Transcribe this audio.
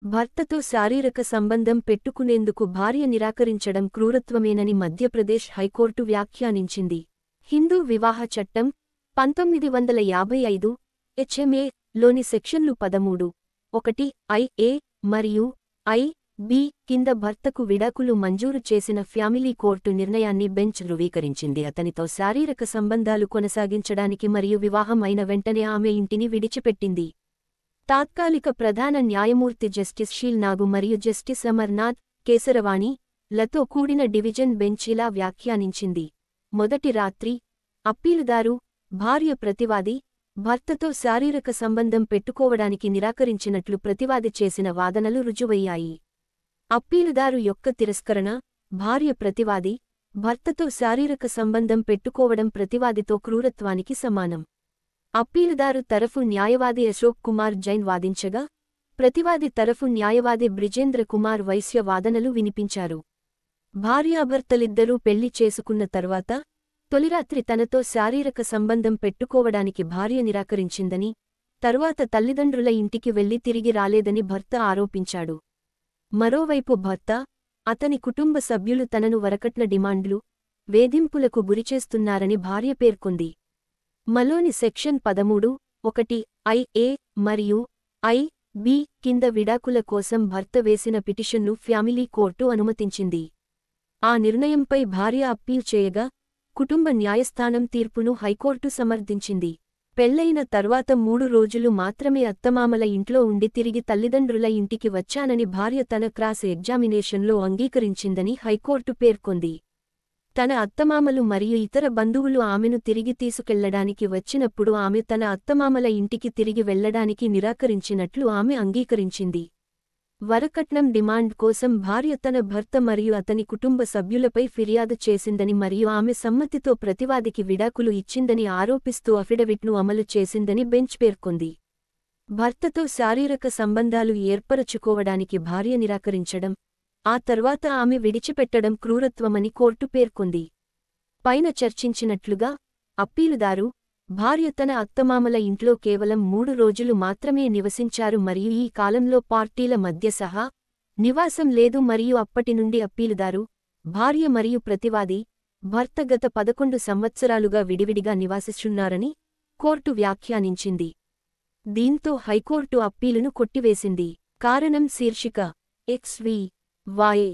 భర్తతో శారీరక సంబంధం పెట్టుకునేందుకు భార్య నిరాకరించడం క్రూరత్వమేనని మధ్యప్రదేశ్ హైకోర్టు వ్యాఖ్యానించింది. హిందూ వివాహ చట్టం 1955 హెచ్ఎంఏ లోని సెక్షన్లు 13(1) ఐ(a) మరియు ఐ(b) కింద భర్తకు విడాకులు మంజూరు చేసిన ఫ్యామిలీ కోర్టు నిర్ణయాన్ని బెంచ్ ధృవీకరించింది. అతనితో శారీరక సంబంధాలు కొనసాగించడానికి మరియు వివాహం అయిన వెంటనే ఆమె ఇంటిని విడిచిపెట్టింది. తాత్కాలిక ప్రధాన న్యాయమూర్తి జస్టిస్ షీల్ నాగు మరియు జస్టిస్ అమర్నాథ్ కేసరవాణి లతో కూడిన డివిజన్ బెంచ్ ఇలా వ్యాఖ్యానించింది. మొదటి రాత్రి అప్పీలుదారు, భార్య ప్రతివాది, భర్తతో శారీరక సంబంధం పెట్టుకోవడానికి నిరాకరించినట్లు ప్రతివాది చేసిన వాదనలు రుజువయ్యాయి. అప్పీలుదారు యొక్క తిరస్కరణ, భార్య ప్రతివాది, భర్తతో శారీరక సంబంధం పెట్టుకోవడం ప్రతివాదితో క్రూరత్వానికి సమానం. అప్పీలుదారు తరఫు న్యాయవాది అశోక్ కుమార్ జైన్ వాదించగా, ప్రతివాది తరఫు న్యాయవాది బ్రిజేంద్ర కుమార్ వైశ్య వాదనలు వినిపించారు. భార్యాభర్తలిద్దరూ పెళ్లి చేసుకున్న తర్వాత తొలిరాత్రి తనతో శారీరక సంబంధం పెట్టుకోవడానికి భార్య నిరాకరించిందని, తరువాత తల్లిదండ్రుల ఇంటికి వెళ్లి తిరిగి రాలేదని భర్త ఆరోపించాడు. మరోవైపు భర్త, అతని కుటుంబ సభ్యులు తనను వరకట్న డిమాండ్లు, వేధింపులకు గురిచేస్తున్నారని భార్య పేర్కొంది. మలోని సెక్షన్ 13(1) ఐ(a) మరియు ఐ(b) కింద విడాకుల కోసం భర్త వేసిన పిటిషన్ను ఫ్యామిలీ కోర్టు అనుమతించింది. ఆ నిర్ణయంపై భార్య అప్పీల్ చేయగా, కుటుంబ న్యాయస్థానం తీర్పును హైకోర్టు సమర్థించింది. పెళ్లైన తర్వాత 3 రోజులు మాత్రమే అత్తమామల ఇంట్లో ఉండి తిరిగి తల్లిదండ్రుల ఇంటికి వచ్చానని భార్య తన క్రాస్ ఎగ్జామినేషన్లో అంగీకరించిందని హైకోర్టు పేర్కొంది. తన అత్తమామలు మరియు ఇతర బంధువులు ఆమెను తిరిగి తీసుకెళ్లడానికి వచ్చినప్పుడు ఆమె తన అత్తమామల ఇంటికి తిరిగి వెళ్లడానికి నిరాకరించినట్లు ఆమె అంగీకరించింది. వరకట్నం డిమాండ్ కోసం భార్య తన భర్త మరియు అతని కుటుంబ సభ్యులపై ఫిర్యాదు చేసిందని మరియు ఆమె సమ్మతితో ప్రతివాదికి విడాకులు ఇచ్చిందని ఆరోపిస్తూ అఫిడవిట్ను అమలు చేసిందని బెంచ్ పేర్కొంది. భర్తతో శారీరక సంబంధాలు ఏర్పరచుకోవడానికి భార్య నిరాకరించడం, ఆ తర్వాత ఆమె విడిచిపెట్టడం క్రూరత్వమని కోర్టు పేర్కొంది. పైన చర్చించినట్లుగా, అప్పీలుదారు, భార్య తన అత్తమామల ఇంట్లో కేవలం 3 రోజులు మాత్రమే నివసించారు మరియు ఈ కాలంలో పార్టీల మధ్య సహా నివాసం లేదు మరియు అప్పటి నుండి అప్పీలుదారు, భార్య మరియు ప్రతివాది, భర్త గత 11 సంవత్సరాలుగా విడివిడిగా నివాసిస్తున్నారని కోర్టు వ్యాఖ్యానించింది. దీంతో హైకోర్టు అప్పీలును కొట్టివేసింది. కారణం శీర్షిక XV YA